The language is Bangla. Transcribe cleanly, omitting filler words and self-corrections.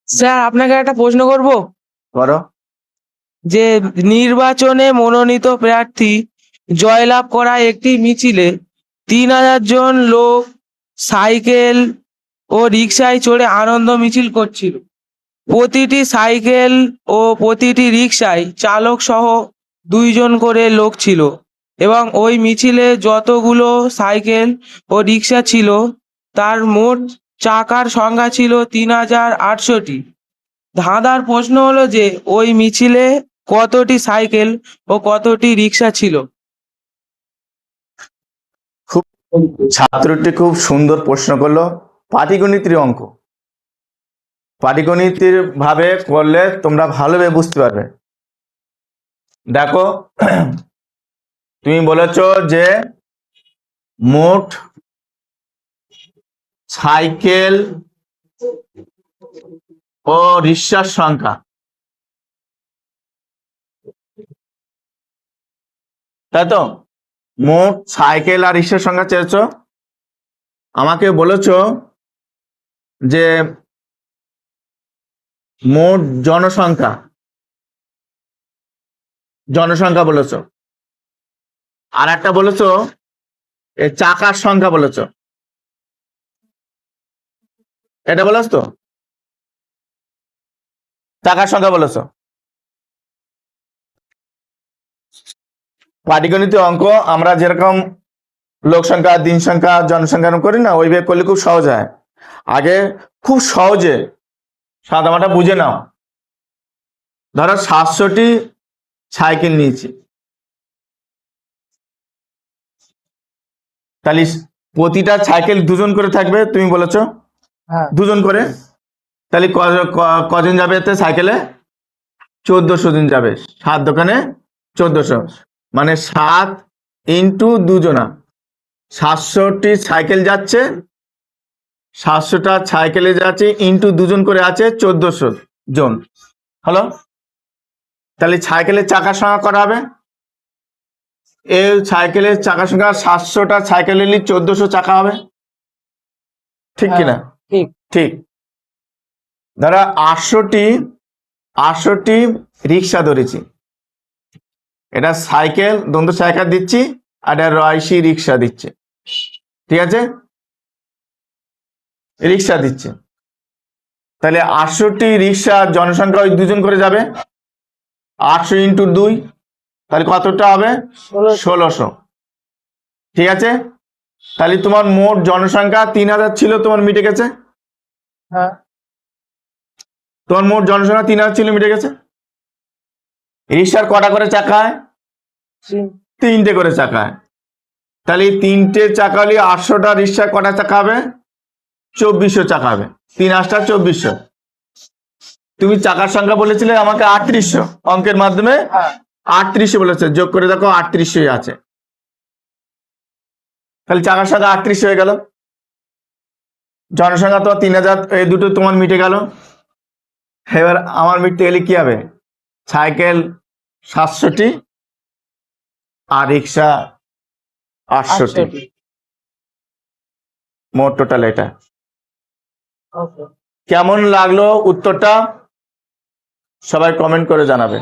স্যার আপনাকে একটা প্রশ্ন করব। করো। যে নির্বাচনে মনোনীত প্রার্থী জয়লাভ করা একটি মিছিলে ৩,০০০ জন লোক সাইকেল ও রিকশায় চড়ে আনন্দ মিছিল করছিল। প্রতিটি সাইকেল ও প্রতিটি রিকশায় চালক সহ ২ জন করে লোক ছিল এবং ওই মিছিলে যতগুলো সাইকেল ও রিকশা ছিল তার মোট চাকার সংখ্যা ছিল ৩,৮০০টি। ধাঁধার প্রশ্ন হলো যে ওই মিছিলে কতটি সাইকেল ও কতটি রিকশা ছিল? খুব ছাত্রটি খুব সুন্দর প্রশ্ন করলো। পাটিগণিতের অঙ্ক, পাটিগণিতের ভাবে করলে তোমরা ভালোভাবে বুঝতে পারবে। দেখো, তুমি বলেছ যে মোট সাইকেল ও রিকশার সংখ্যা, তাই তো? মোট সাইকেল আর রিকশার সংখ্যা চেয়েছ। আমাকে বলেছ যে মোট জনসংখ্যা, জনসংখ্যা বলেছ। আর একটা বলেছ এই চাকার সংখ্যা বলেছ, এটা বলেছ তো? চাকার সংখ্যা বলেছ। পাটিগণিত অঙ্ক আমরা যেরকম লোক সংখ্যা, দিন সংখ্যা, জনসংখ্যা করি না, ওইভাবে করলে খুব সহজ হয়। আগে খুব সহজে সাদামাটা বুঝে নাও। ধরো 700টি সাইকেল নিয়েছি, তাহলে প্রতিটা সাইকেল 2 জন করে থাকবে, তুমি বলেছ 2 জন করে। তাহলে কজন যাবে এতে সাইকেলে? 1400 জন যাবে। 7 দোকানে 1400, মানে 7 ইন্টু 2 জনা। 700টি সাইকেল যাচ্ছে, 700টা সাইকেলে যাচ্ছে ইন্টু 2 জন করে আছে 1400 জন। হলো? তাহলে সাইকেলের চাকার সংখ্যা করা হবে। এই সাইকেলের চাকার সংখ্যা 700টা সাইকেল নিলে 1400 চাকা হবে, ঠিক কিনা? ঠিক। ঠিক। ধরো 800টি রিক্সা ধরেছি। এটা সাইকেল দ্বন্দ্ব সাইকেল দিচ্ছি আর এটা রয়সি রিক্সা দিচ্ছে, ঠিক আছে? রিক্সা দিচ্ছে। তাহলে 800টি রিক্সার জনসংখ্যা ওই 2 জন করে যাবে। 800 ইন্টু 2, তাহলে কতটা হবে? 1600, ঠিক আছে? তাহলে তোমার মোট জনসংখ্যা 3000 ছিল, তোমার মিটে গেছে। হ্যাঁ, তোমার মোট জনসংখ্যা 3000 ছিল, মিটে গেছে। রিক্সার কটা করে চাকা হয়? 3টে করে চাকা হয়। তাহলে 3টে চাকা হলে 800টা রিক্সার কটা চাকা হবে? 2400 চাকা হবে। 3 8টা 2400। তুমি চাকার সংখ্যা বলেছিলে আমাকে 3800, অঙ্কের মাধ্যমে 3800 বলেছে, যোগ করে দেখো 3800 আছে। তাহলে চাকার সংখ্যা 3800 হয়ে গেল। জনসংখ্যা তো 3000, এই দুটো তোমার মিটে গেল। এবার আমার মিটতে গেলে কি হবে? সাইকেল 700টি আর রিক্সা 800টি, মোট টোটাল এটা। কেমন লাগলো উত্তরটা? সবাই কমেন্ট করে জানাবে।